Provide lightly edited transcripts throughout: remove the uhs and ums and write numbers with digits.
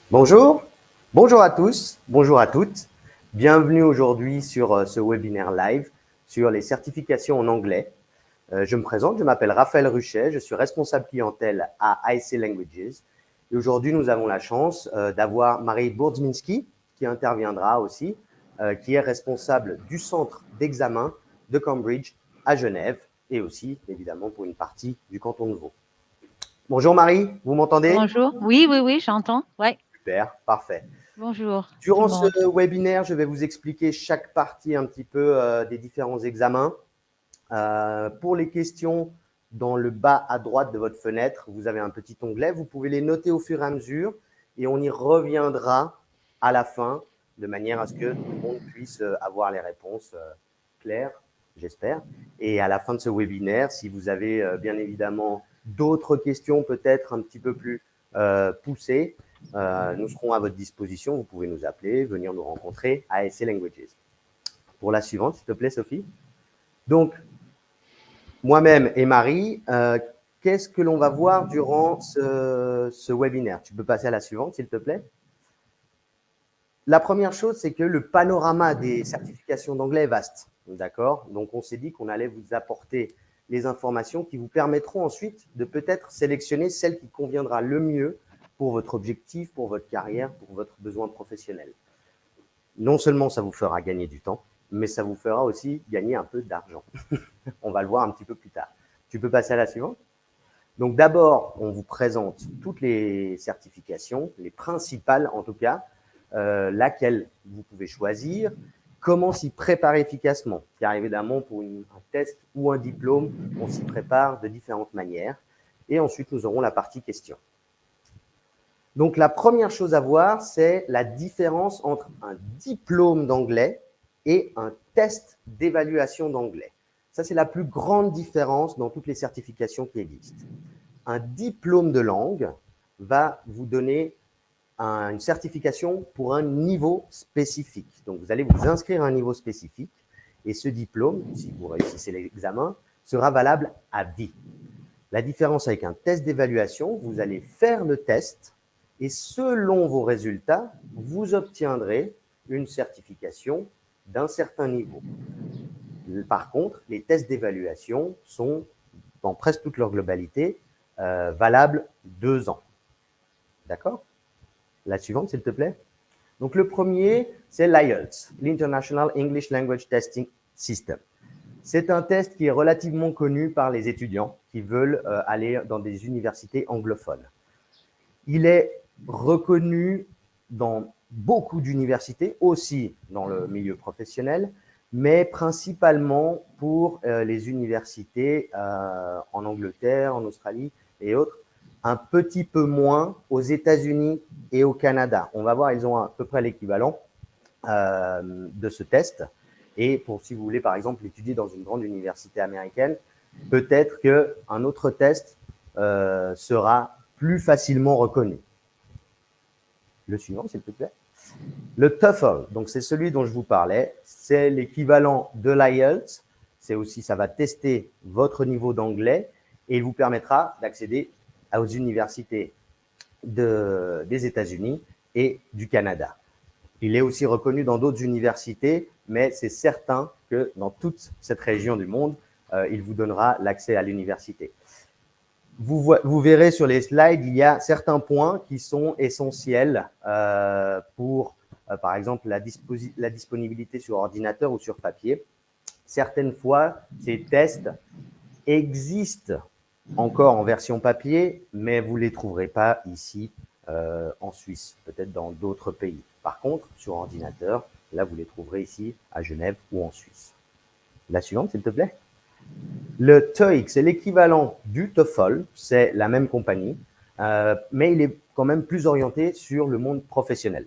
Bonjour, bonjour à tous, bonjour à toutes. Bienvenue aujourd'hui sur ce webinaire live sur les certifications en anglais. Je me présente, je m'appelle Raphaël Ruchet, je suis responsable clientèle à ASC Languages. Et aujourd'hui, nous avons la chance d'avoir Marie Bourdzminski qui interviendra aussi, qui est responsable du centre d'examen de Cambridge à Genève et aussi, évidemment, pour une partie du canton de Vaud. Bonjour Marie, vous m'entendez? Bonjour. Oui, oui, oui, j'entends. Ouais. Super, parfait. Bonjour tout Durant le ce monde. webinaire, je vais vous expliquer chaque partie un petit peu des différents examens. Pour les questions, dans le bas à droite de votre fenêtre, vous avez un petit onglet. Vous pouvez les noter au fur et à mesure et on y reviendra à la fin de manière à ce que tout le monde puisse avoir les réponses claires, j'espère. Et à la fin de ce webinaire, si vous avez bien évidemment d'autres questions peut-être un petit peu plus poussées, nous serons à votre disposition. Vous pouvez nous appeler, venir nous rencontrer à ASC Languages. Pour la suivante, s'il te plaît, Sophie. Donc, moi-même et Marie, qu'est-ce que l'on va voir durant ce webinaire? Tu peux passer à la suivante, s'il te plaît. La première chose, c'est que le panorama des certifications d'anglais est vaste. D'accord? Donc, on s'est dit qu'on allait vous apporter les informations qui vous permettront ensuite de peut-être sélectionner celle qui conviendra le mieux pour votre objectif, pour votre carrière, pour votre besoin professionnel. Non seulement ça vous fera gagner du temps, mais ça vous fera aussi gagner un peu d'argent. On va le voir un petit peu plus tard. Tu peux passer à la suivante? Donc d'abord, on vous présente toutes les certifications, les principales en tout cas, laquelle vous pouvez choisir, comment s'y préparer efficacement. Car évidemment, pour un test ou un diplôme, on s'y prépare de différentes manières. Et ensuite, nous aurons la partie questions. Donc la première chose à voir, c'est la différence entre un diplôme d'anglais et un test d'évaluation d'anglais. Ça, c'est la plus grande différence dans toutes les certifications qui existent. Un diplôme de langue va vous donner une certification pour un niveau spécifique. Donc, vous allez vous inscrire à un niveau spécifique et ce diplôme, si vous réussissez l'examen, sera valable à vie. La différence avec un test d'évaluation, vous allez faire le test et selon vos résultats, vous obtiendrez une certification d'un certain niveau. Par contre, les tests d'évaluation sont, dans presque toute leur globalité, valables 2 ans. D'accord? La suivante, s'il te plaît. Donc, le premier, c'est l'IELTS, l'International English Language Testing System. C'est un test qui est relativement connu par les étudiants qui veulent aller dans des universités anglophones. Il est reconnu dans beaucoup d'universités, aussi dans le milieu professionnel, mais principalement pour les universités en Angleterre, en Australie et autres, un petit peu moins aux États-Unis et au Canada. On va voir, ils ont à peu près l'équivalent de ce test. Et pour, si vous voulez, par exemple, étudier dans une grande université américaine, peut-être qu'un autre test sera plus facilement reconnu. Le suivant, s'il te plaît. Le TOEFL, donc c'est celui dont je vous parlais, c'est l'équivalent de l'IELTS. C'est aussi, ça va tester votre niveau d'anglais et il vous permettra d'accéder aux universités des États-Unis et du Canada. Il est aussi reconnu dans d'autres universités, mais c'est certain que dans toute cette région du monde, il vous donnera l'accès à l'université. Vous verrez sur les slides, il y a certains points qui sont essentiels pour, par exemple, la disponibilité sur ordinateur ou sur papier. Certaines fois, ces tests existent encore en version papier, mais vous ne les trouverez pas ici en Suisse, peut-être dans d'autres pays. Par contre, sur ordinateur, là, vous les trouverez ici à Genève ou en Suisse. La suivante, s'il te plaît. Le TOEIC, c'est l'équivalent du TOEFL, c'est la même compagnie, mais il est quand même plus orienté sur le monde professionnel.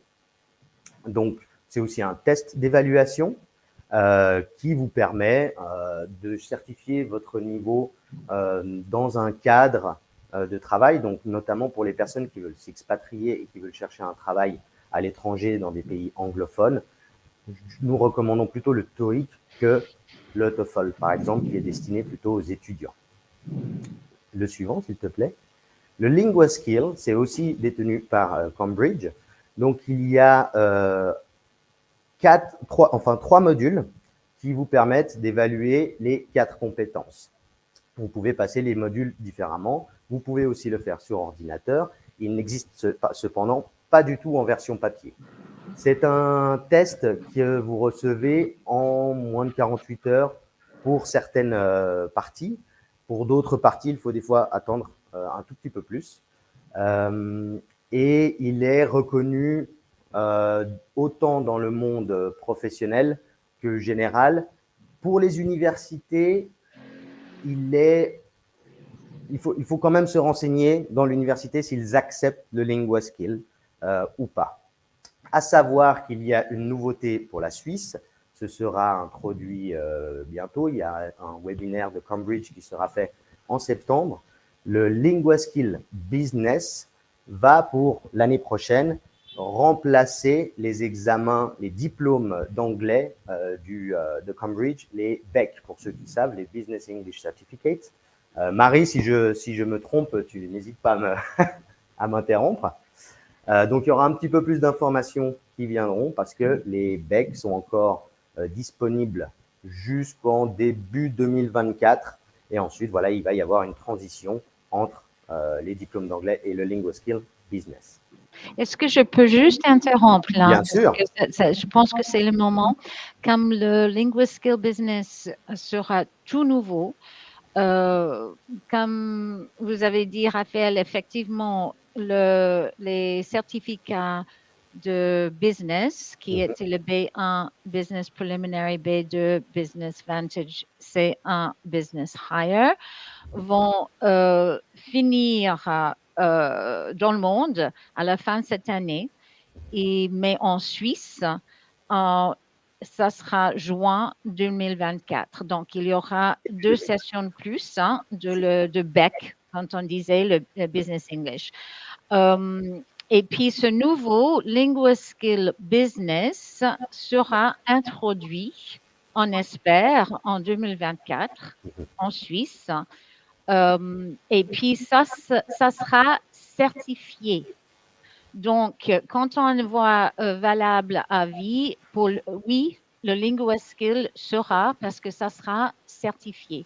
Donc, c'est aussi un test d'évaluation qui vous permet de certifier votre niveau dans un cadre de travail, donc notamment pour les personnes qui veulent s'expatrier et qui veulent chercher un travail à l'étranger dans des pays anglophones. Nous recommandons plutôt le TOEIC que le TOEFL, par exemple, qui est destiné plutôt aux étudiants. Le suivant, s'il te plaît. Le LinguaSkill, c'est aussi détenu par Cambridge. Donc, il y a trois modules qui vous permettent d'évaluer les 4 compétences. Vous pouvez passer les modules différemment. Vous pouvez aussi le faire sur ordinateur. Il n'existe cependant pas du tout en version papier. C'est un test que vous recevez en moins de 48 heures pour certaines parties. Pour d'autres parties, il faut des fois attendre un tout petit peu plus. Et il est reconnu autant dans le monde professionnel que général. Pour les universités, il faut quand même se renseigner dans l'université s'ils acceptent le LinguaSkill ou pas. À savoir qu'il y a une nouveauté pour la Suisse. Ce sera introduit bientôt. Il y a un webinaire de Cambridge qui sera fait en septembre. Le LinguaSkill Business va pour l'année prochaine remplacer les examens, les diplômes d'anglais de Cambridge, les BEC, pour ceux qui savent, les Business English Certificates. Marie, si je me trompe, tu n'hésites pas à m'interrompre. Donc, il y aura un petit peu plus d'informations qui viendront parce que les BEC sont encore disponibles jusqu'en début 2024. Et ensuite, voilà, il va y avoir une transition entre les diplômes d'anglais et le LinguaSkill Business. Est-ce que je peux juste interrompre là? Bien sûr. Je pense que c'est le moment. Comme le LinguaSkill Business sera tout nouveau, comme vous avez dit, Raphaël, effectivement, les certificats de business, qui étaient le B1 Business Preliminary, B2 Business Vantage, C1 Business Higher, vont finir dans le monde à la fin de cette année. Mais en Suisse, ça sera juin 2024. Donc, il y aura 2 sessions de plus de BEC, quand on disait le Business English. Et puis, ce nouveau LinguaSkill Business sera introduit, on espère, en 2024 en Suisse. Et puis, ça sera certifié. Donc, quand on voit valable à vie, oui, le LinguaSkill sera parce que ça sera certifié.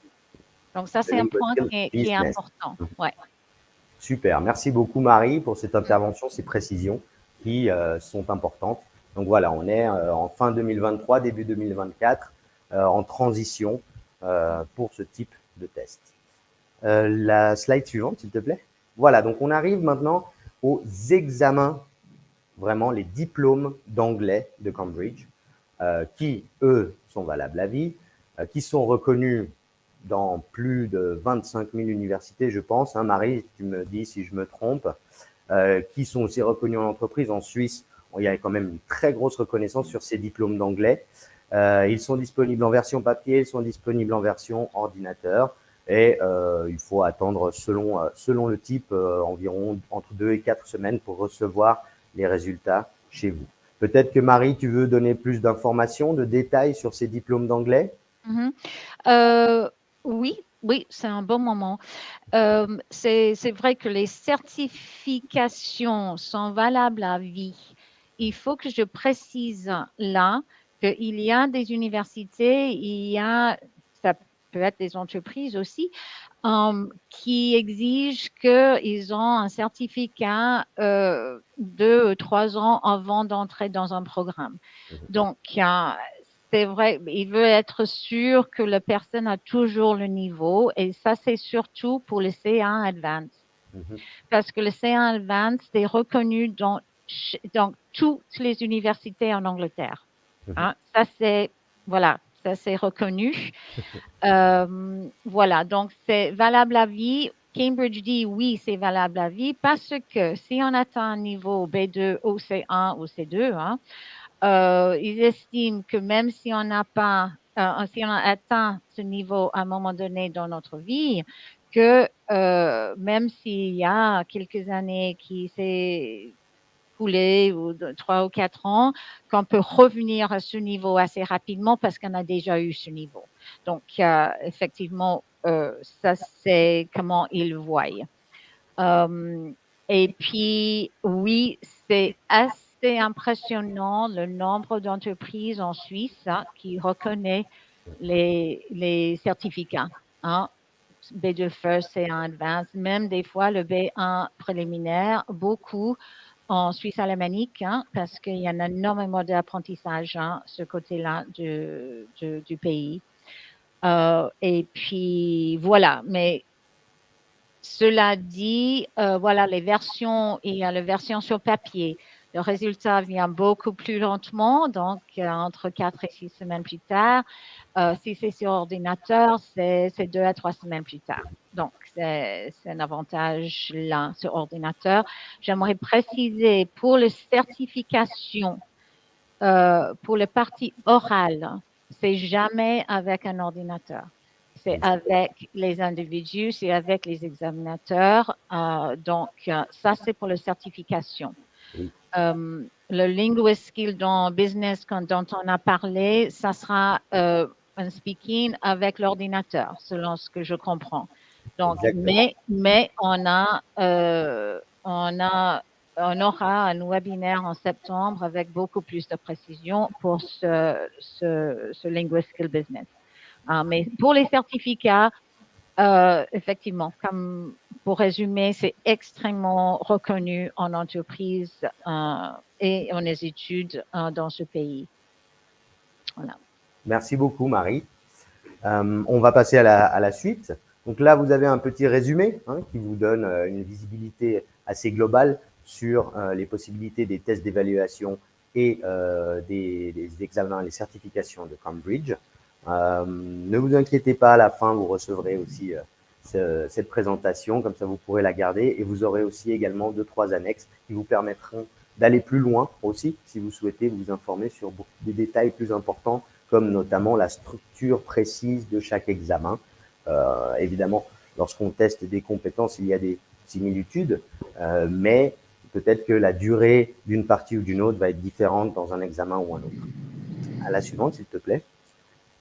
Donc, ça, c'est un point qui est important. Ouais. Super. Merci beaucoup, Marie, pour cette intervention, ces précisions qui sont importantes. Donc, voilà, on est en fin 2023, début 2024, en transition pour ce type de test. La slide suivante, s'il te plaît. Voilà, donc on arrive maintenant aux examens, vraiment les diplômes d'anglais de Cambridge, qui, eux, sont valables à vie, qui sont reconnus dans plus de 25 000 universités, je pense. Hein, Marie, tu me dis si je me trompe, qui sont aussi reconnus en entreprise. En Suisse, il y a quand même une très grosse reconnaissance sur ces diplômes d'anglais. Ils sont disponibles en version papier, ils sont disponibles en version ordinateur. Et il faut attendre, selon le type, environ entre 2 et 4 semaines pour recevoir les résultats chez vous. Peut-être que Marie, tu veux donner plus d'informations, de détails sur ces diplômes d'anglais? Oui, c'est un bon moment. C'est vrai que les certifications sont valables à vie. Il faut que je précise là qu'il y a des universités, ça peut être des entreprises aussi, qui exigent qu'ils ont un certificat 2 ou 3 ans avant d'entrer dans un programme. Donc, c'est vrai, il veut être sûr que la personne a toujours le niveau et ça, c'est surtout pour le C1 Advanced. Parce que le C1 Advanced est reconnu dans toutes les universités en Angleterre. Hein? Ça, c'est reconnu. Voilà, donc c'est valable à vie. Cambridge dit oui, c'est valable à vie parce que si on atteint un niveau B2 ou C1 ou C2, ils estiment que même si on n'a pas, si on a atteint ce niveau à un moment donné dans notre vie, que même s'il y a quelques années qui s'est écoulé ou 3 ou 4 ans, qu'on peut revenir à ce niveau assez rapidement parce qu'on a déjà eu ce niveau. Donc, effectivement, ça, c'est comment ils le voient. Et puis, oui, c'est assez assez impressionnant le nombre d'entreprises en Suisse qui reconnaissent les certificats. Hein. B2 First, C1 Advanced, même des fois le B1 préliminaire, beaucoup en Suisse alémanique, hein, parce qu'il y a énormément d'apprentissage ce côté-là du pays. Et puis voilà, mais cela dit, voilà, les versions, il y a les versions sur papier. Le résultat vient beaucoup plus lentement, donc entre 4 et 6 semaines plus tard. Si c'est sur ordinateur, c'est 2 à 3 semaines plus tard. Donc, c'est un avantage là sur ordinateur. J'aimerais préciser pour les certifications, pour les parties orales, c'est jamais avec un ordinateur. C'est avec les individus, c'est avec les examinateurs. Donc, ça, c'est pour la certification. Oui. Le linguist skill dans business dont on a parlé, ça sera un speaking avec l'ordinateur, selon ce que je comprends. Donc, mais on aura un webinaire en septembre avec beaucoup plus de précision pour ce linguist skill business. Mais pour les certificats, effectivement, comme pour résumer, c'est extrêmement reconnu en entreprise et en études dans ce pays. Voilà. Merci beaucoup, Marie. On va passer à la suite. Donc là, vous avez un petit résumé qui vous donne une visibilité assez globale sur les possibilités des tests d'évaluation et des examens, les certifications de Cambridge. Ne vous inquiétez pas, à la fin, vous recevrez aussi cette présentation, comme ça vous pourrez la garder, et vous aurez aussi également 2-3 annexes qui vous permettront d'aller plus loin aussi, si vous souhaitez vous informer sur des détails plus importants, comme notamment la structure précise de chaque examen. Évidemment, lorsqu'on teste des compétences, il y a des similitudes, mais peut-être que la durée d'une partie ou d'une autre va être différente dans un examen ou un autre. À la suivante, s'il te plaît.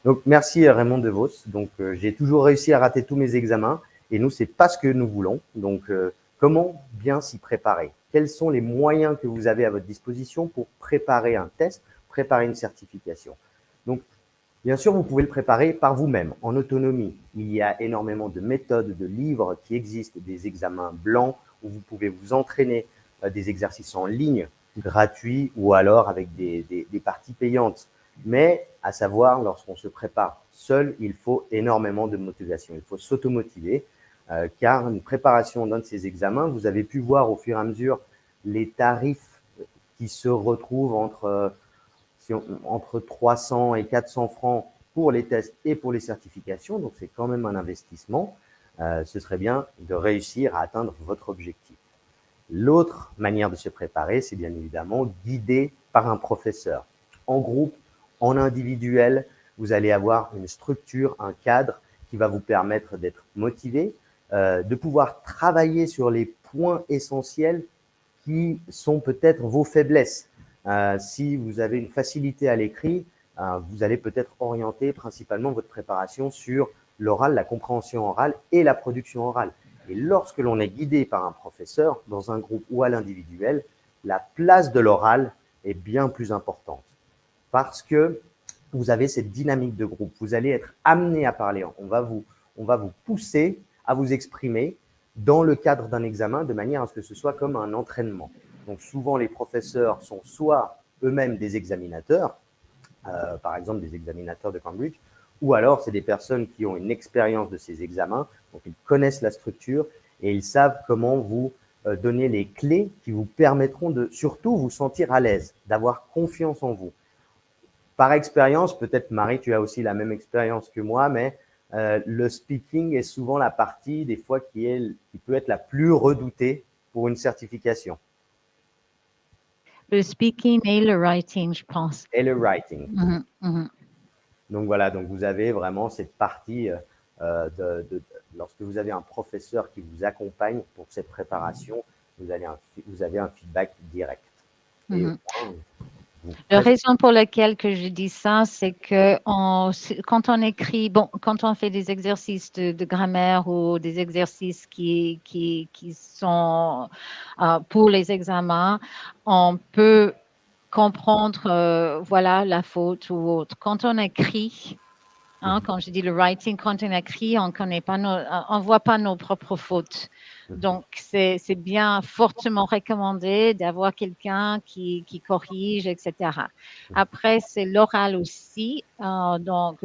Donc, merci Raymond DeVos. Donc, j'ai toujours réussi à rater tous mes examens et nous, c'est pas ce que nous voulons. Donc, comment bien s'y préparer? Quels sont les moyens que vous avez à votre disposition pour préparer un test, préparer une certification? Donc, bien sûr, vous pouvez le préparer par vous-même, en autonomie. Il y a énormément de méthodes, de livres qui existent, des examens blancs où vous pouvez vous entraîner, des exercices en ligne, gratuits ou alors avec des parties payantes. Mais à savoir, lorsqu'on se prépare seul, il faut énormément de motivation. Il faut s'automotiver car une préparation d'un de ces examens, vous avez pu voir au fur et à mesure les tarifs qui se retrouvent entre 300 et 400 francs pour les tests et pour les certifications. Donc, c'est quand même un investissement. Ce serait bien de réussir à atteindre votre objectif. L'autre manière de se préparer, c'est bien évidemment guidé par un professeur. En groupe, en individuel, vous allez avoir une structure, un cadre qui va vous permettre d'être motivé, de pouvoir travailler sur les points essentiels qui sont peut-être vos faiblesses. Si vous avez une facilité à l'écrit, vous allez peut-être orienter principalement votre préparation sur l'oral, la compréhension orale et la production orale. Et lorsque l'on est guidé par un professeur, dans un groupe ou à l'individuel, la place de l'oral est bien plus importante parce que vous avez cette dynamique de groupe. Vous allez être amené à parler. On va vous pousser à vous exprimer dans le cadre d'un examen de manière à ce que ce soit comme un entraînement. Donc souvent, les professeurs sont soit eux-mêmes des examinateurs, par exemple des examinateurs de Cambridge, ou alors c'est des personnes qui ont une expérience de ces examens, donc ils connaissent la structure et ils savent comment vous donner les clés qui vous permettront de surtout vous sentir à l'aise, d'avoir confiance en vous. Par expérience, peut-être Marie, tu as aussi la même expérience que moi, mais le speaking est souvent la partie des fois qui peut être la plus redoutée pour une certification. Le speaking et le writing, je pense. Et le writing. Mm-hmm. Donc voilà, donc vous avez vraiment cette partie lorsque vous avez un professeur qui vous accompagne pour cette préparation, vous avez un feedback direct. Mm-hmm. La raison pour laquelle que je dis ça, c'est que quand on écrit, quand on fait des exercices de grammaire ou des exercices qui sont pour les examens, on peut comprendre voilà, la faute ou autre. Quand on écrit, quand je dis le writing, quand on écrit, on ne voit pas nos propres fautes. Donc, c'est bien fortement recommandé d'avoir quelqu'un qui corrige, etc. Après, c'est l'oral aussi. Donc,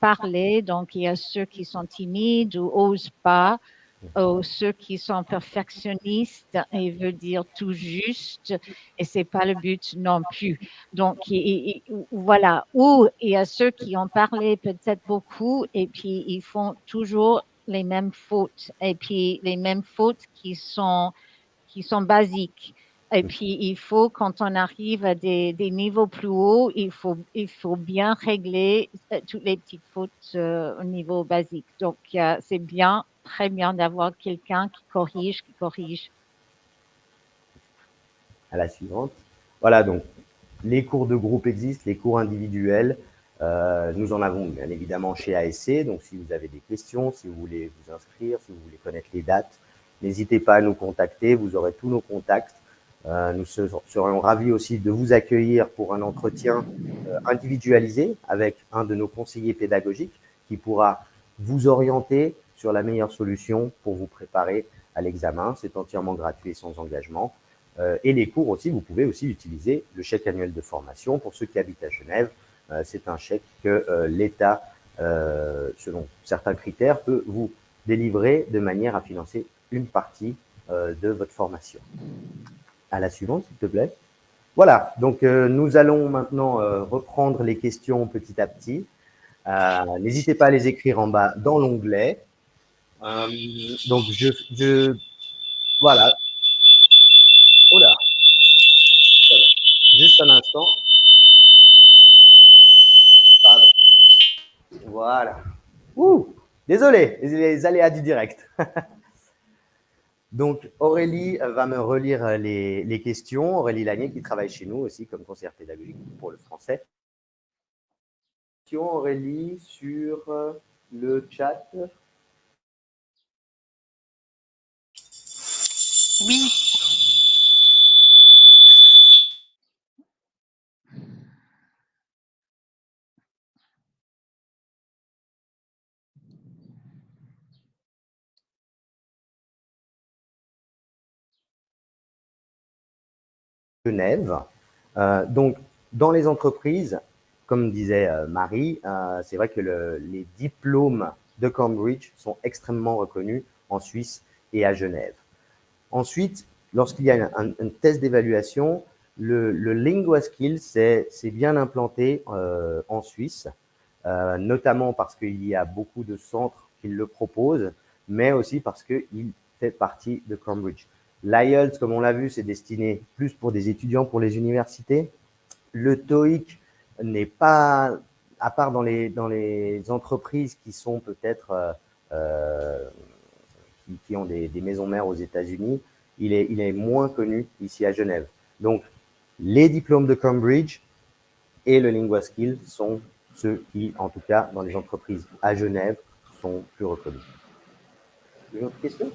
parler. Donc, il y a ceux qui sont timides ou osent pas, ou ceux qui sont perfectionnistes et veulent dire tout juste, et c'est pas le but non plus. Donc, voilà. Ou il y a ceux qui ont parlé peut-être beaucoup et puis ils font toujours les mêmes fautes, et puis les mêmes fautes qui sont basiques. Et puis, il faut, quand on arrive à des niveaux plus hauts, il faut bien régler toutes les petites fautes au niveau basique. Donc, c'est bien, très bien d'avoir quelqu'un qui corrige. À la suivante. Voilà, donc les cours de groupe existent, les cours individuels. Nous en avons bien évidemment chez ASC. Donc, si vous avez des questions, si vous voulez vous inscrire, si vous voulez connaître les dates, n'hésitez pas à nous contacter. Vous aurez tous nos contacts. Nous serions ravis aussi de vous accueillir pour un entretien individualisé avec un de nos conseillers pédagogiques qui pourra vous orienter sur la meilleure solution pour vous préparer à l'examen. C'est entièrement gratuit et sans engagement. Et les cours aussi, vous pouvez aussi utiliser le chèque annuel de formation. Pour ceux qui habitent à Genève, c'est un chèque que l'État, selon certains critères, peut vous délivrer de manière à financer une partie de votre formation. À la suivante, s'il te plaît. Voilà, donc nous allons maintenant reprendre les questions petit à petit. N'hésitez pas à les écrire en bas dans l'onglet. Donc, voilà. Oh là, juste un instant. Pardon. Voilà. Ouh, désolé, les aléas du direct. Donc, Aurélie va me relire les questions. Aurélie Lanier, qui travaille chez nous aussi comme conseillère pédagogique pour le français. Aurélie, sur le chat. Oui. Genève. Donc, dans les entreprises, comme disait Marie, c'est vrai que les diplômes de Cambridge sont extrêmement reconnus en Suisse et à Genève. Ensuite, lorsqu'il y a un test d'évaluation, le LinguaSkills, c'est bien implanté en Suisse, notamment parce qu'il y a beaucoup de centres qui le proposent, mais aussi parce qu'il fait partie de Cambridge. L'IELTS, comme on l'a vu, c'est destiné plus pour des étudiants pour les universités. Le TOEIC n'est pas, à part dans les entreprises qui sont peut-être qui ont des maisons mères aux États-Unis, il est moins connu ici à Genève. Donc, les diplômes de Cambridge et le LinguaSkills sont ceux qui, en tout cas, dans les entreprises à Genève, sont plus reconnus. Une autre question?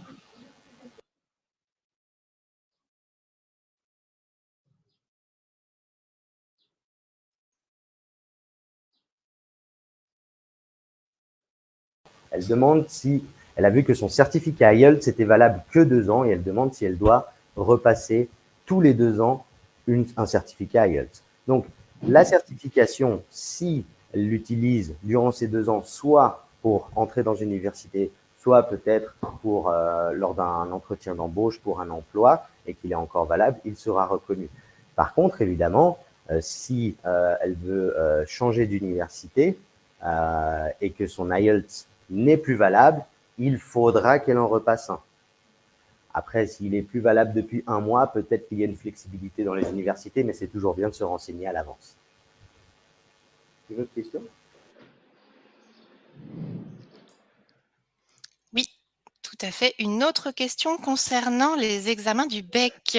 Elle demande si elle a vu que son certificat IELTS était valable que 2 ans et elle demande si elle doit repasser tous les 2 ans un certificat IELTS. Donc, la certification, si elle l'utilise durant ces 2 ans, soit pour entrer dans une université, soit peut-être pour lors d'un entretien d'embauche pour un emploi et qu'il est encore valable, il sera reconnu. Par contre, évidemment, si elle veut changer d'université et que son IELTS n'est plus valable, il faudra qu'elle en repasse un. Après, s'il est plus valable depuis 1 mois, peut-être qu'il y a une flexibilité dans les universités, mais c'est toujours bien de se renseigner à l'avance. Une autre question? Oui, tout à fait. Une autre question concernant les examens du BEC.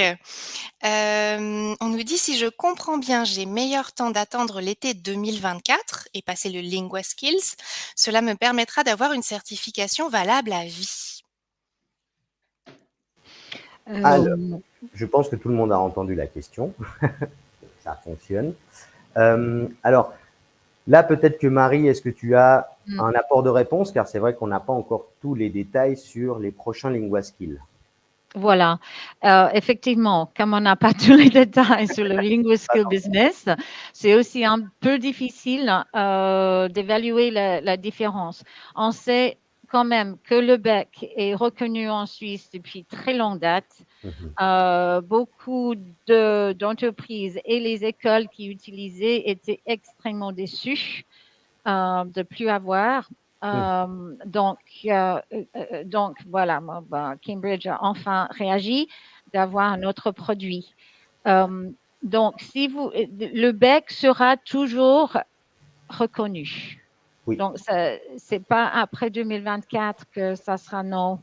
On nous dit, si je comprends bien, j'ai meilleur temps d'attendre l'été 2024 et passer le LinguaSkills. Cela me permettra d'avoir une certification valable à vie. Alors, je pense que tout le monde a entendu la question. ça fonctionne. Alors, là, peut-être que Marie, est-ce que tu as un apport de réponse? Car c'est vrai qu'on n'a pas encore tous les détails sur les prochains LinguaSkills. Voilà. Effectivement, comme on n'a pas tous les détails sur le LinguaSkill Business, c'est aussi un peu difficile d'évaluer la différence. On sait quand même que le BEC est reconnu en Suisse depuis très longue date. Beaucoup d'entreprises et les écoles qui utilisaient étaient extrêmement déçues de ne plus avoir. Donc voilà, Cambridge a enfin réagi d'avoir un autre produit. Donc, le BEC sera toujours reconnu. Oui. Donc, c'est pas après 2024 que ça sera non,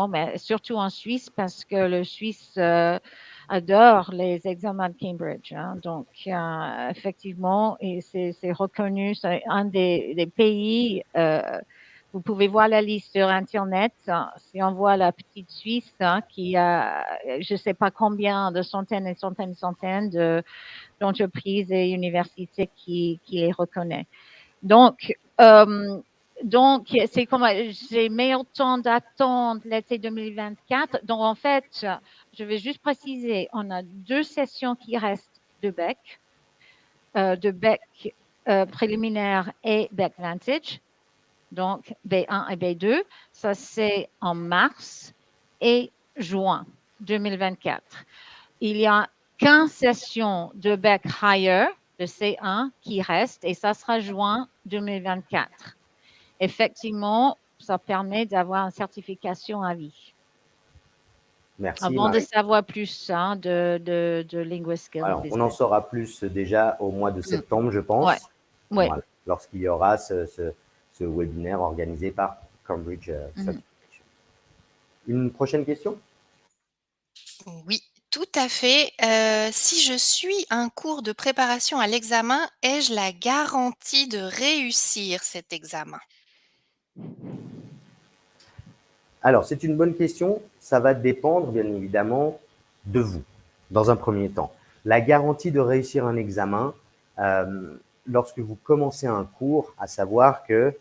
mais surtout en Suisse parce que le Suisse adore les examens de Cambridge. Hein. Donc, effectivement, et c'est reconnu, c'est un des pays. Vous pouvez voir la liste sur Internet. Si on voit la petite Suisse qui a, je ne sais pas combien de centaines et centaines d'entreprises et universités qui les reconnaissent. Donc, c'est comme j'ai meilleur temps d'attendre l'été 2024. Donc, en fait, je vais juste préciser, on a 2 sessions qui restent de BEC préliminaire et BEC Vantage. Donc, B1 et B2, ça c'est en mars et juin 2024. Il y a 15 sessions de BEC Higher, de C1, qui restent et ça sera juin 2024. Effectivement, ça permet d'avoir une certification à vie. Merci, Avant Marie. de savoir plus de LinguaSkill. Alors, on en saura plus déjà au mois de septembre, je pense. Ouais. Voilà, lorsqu'il y aura ce webinaire organisé par Cambridge Certification. Une prochaine question? Oui, tout à fait. Si je suis un cours de préparation à l'examen, ai-je la garantie de réussir cet examen? Alors, c'est une bonne question. Ça va dépendre, bien évidemment, de vous, dans un premier temps. La garantie de réussir un examen, lorsque vous commencez un cours, à savoir que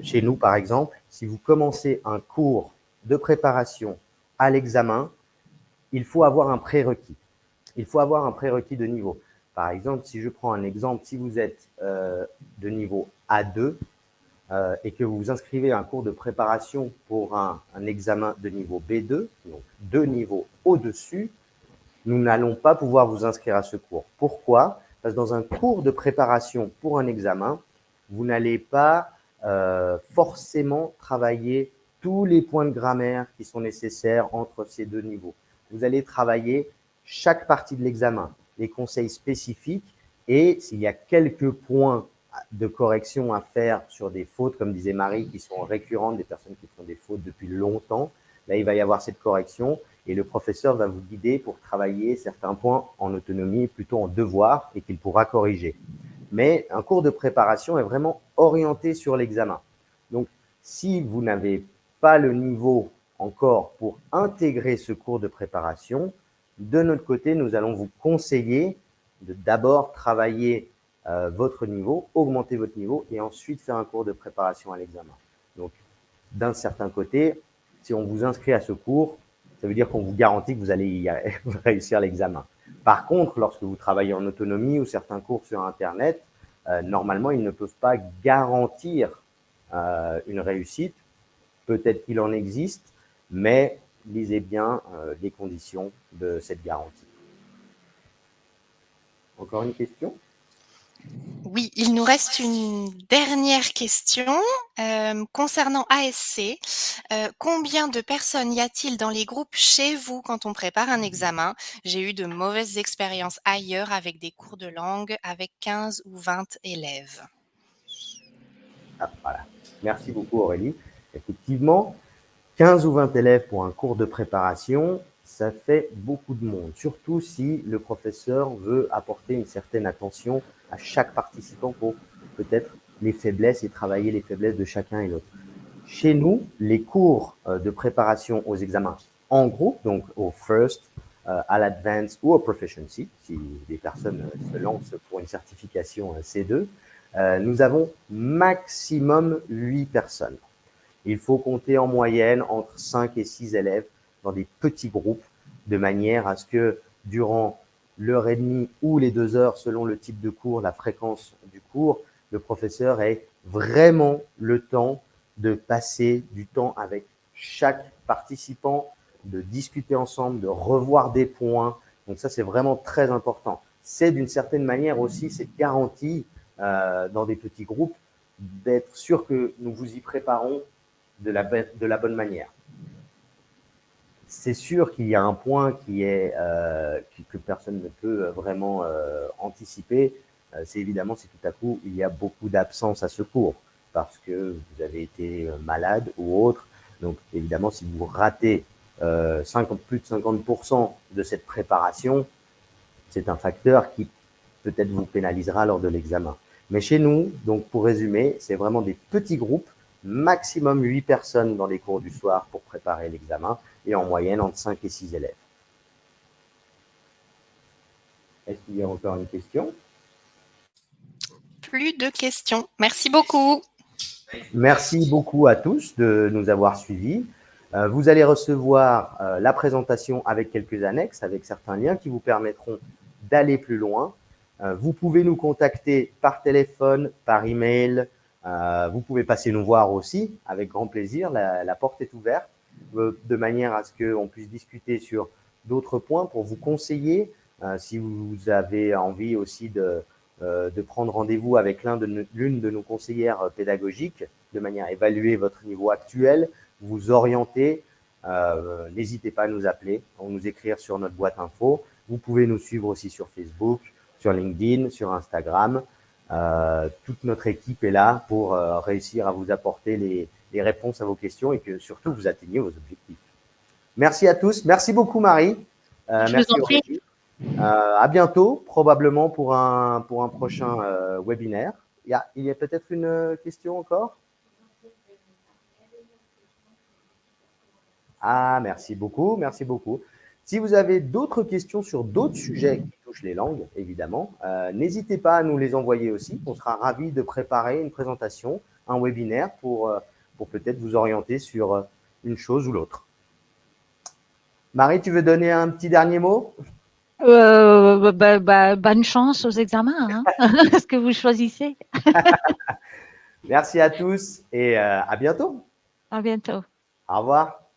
chez nous, par exemple, si vous commencez un cours de préparation à l'examen, il faut avoir un prérequis. Il faut avoir un prérequis de niveau. Par exemple, si je prends un exemple, si vous êtes de niveau A2 et que vous vous inscrivez à un cours de préparation pour un examen de niveau B2, donc 2 niveaux au-dessus, nous n'allons pas pouvoir vous inscrire à ce cours. Pourquoi? Parce que dans un cours de préparation pour un examen, vous n'allez pas forcément travailler tous les points de grammaire qui sont nécessaires entre ces 2 niveaux. Vous allez travailler chaque partie de l'examen, les conseils spécifiques et s'il y a quelques points de correction à faire sur des fautes, comme disait Marie, qui sont récurrentes, des personnes qui font des fautes depuis longtemps, là, il va y avoir cette correction et le professeur va vous guider pour travailler certains points en autonomie, plutôt en devoir et qu'il pourra corriger. Mais un cours de préparation est vraiment orienté sur l'examen. Donc, si vous n'avez pas le niveau encore pour intégrer ce cours de préparation, de notre côté, nous allons vous conseiller de d'abord travailler votre niveau, augmenter votre niveau et ensuite faire un cours de préparation à l'examen. Donc, d'un certain côté, si on vous inscrit à ce cours, ça veut dire qu'on vous garantit que vous allez réussir l'examen. Par contre, lorsque vous travaillez en autonomie ou certains cours sur Internet, normalement, ils ne peuvent pas garantir une réussite. Peut-être qu'il en existe, mais lisez bien les conditions de cette garantie. Encore une question? Oui, il nous reste une dernière question concernant ASC. Combien de personnes y a-t-il dans les groupes chez vous quand on prépare un examen? J'ai eu de mauvaises expériences ailleurs avec des cours de langue avec 15 ou 20 élèves. Ah, voilà. Merci beaucoup Aurélie. Effectivement, 15 ou 20 élèves pour un cours de préparation, ça fait beaucoup de monde, surtout si le professeur veut apporter une certaine attention à chaque participant pour peut-être les faiblesses et travailler les faiblesses de chacun et l'autre. Chez nous, les cours de préparation aux examens en groupe, donc au first, à l'Advanced ou au Proficiency, si des personnes se lancent pour une certification C2, nous avons maximum 8 personnes. Il faut compter en moyenne entre 5 et 6 élèves dans des petits groupes, de manière à ce que durant l'heure et demie ou les 2 heures, selon le type de cours, la fréquence du cours, le professeur ait vraiment le temps de passer du temps avec chaque participant, de discuter ensemble, de revoir des points. Donc ça, c'est vraiment très important. C'est d'une certaine manière aussi cette garantie dans des petits groupes d'être sûr que nous vous y préparons de la bonne manière. C'est sûr qu'il y a un point qui est que personne ne peut vraiment anticiper. C'est évidemment si tout à coup il y a beaucoup d'absences à ce cours parce que vous avez été malade ou autre. Donc évidemment, si vous ratez plus de 50% de cette préparation, c'est un facteur qui peut-être vous pénalisera lors de l'examen. Mais chez nous, donc pour résumer, c'est vraiment des petits groupes, maximum 8 personnes dans les cours du soir pour préparer l'examen et en moyenne entre 5 et 6 élèves. Est-ce qu'il y a encore une question? Plus de questions. Merci beaucoup. Merci beaucoup à tous de nous avoir suivis. Vous allez recevoir la présentation avec quelques annexes, avec certains liens qui vous permettront d'aller plus loin. Vous pouvez nous contacter par téléphone, par email. Vous pouvez passer nous voir aussi, avec grand plaisir. La porte est ouverte, de manière à ce qu'on puisse discuter sur d'autres points pour vous conseiller. Si vous avez envie aussi de prendre rendez-vous avec l'une de nos conseillères pédagogiques, de manière à évaluer votre niveau actuel, vous orienter, n'hésitez pas à nous appeler, à nous écrire sur notre boîte info. Vous pouvez nous suivre aussi sur Facebook, sur LinkedIn, sur Instagram. Toute notre équipe est là pour réussir à vous apporter les réponses à vos questions et que surtout vous atteigniez vos objectifs. Merci à tous. Merci beaucoup, Marie. Merci Aurélie. À bientôt, probablement pour un prochain webinaire. Il y a peut-être une question encore? Ah, merci beaucoup, merci beaucoup. Si vous avez d'autres questions sur d'autres sujets qui touchent les langues, évidemment, n'hésitez pas à nous les envoyer aussi. On sera ravis de préparer une présentation, un webinaire pour peut-être vous orienter sur une chose ou l'autre. Marie, tu veux donner un petit dernier mot? Bonne chance aux examens, hein, ce que vous choisissez. Merci à tous et à bientôt. À bientôt. Au revoir.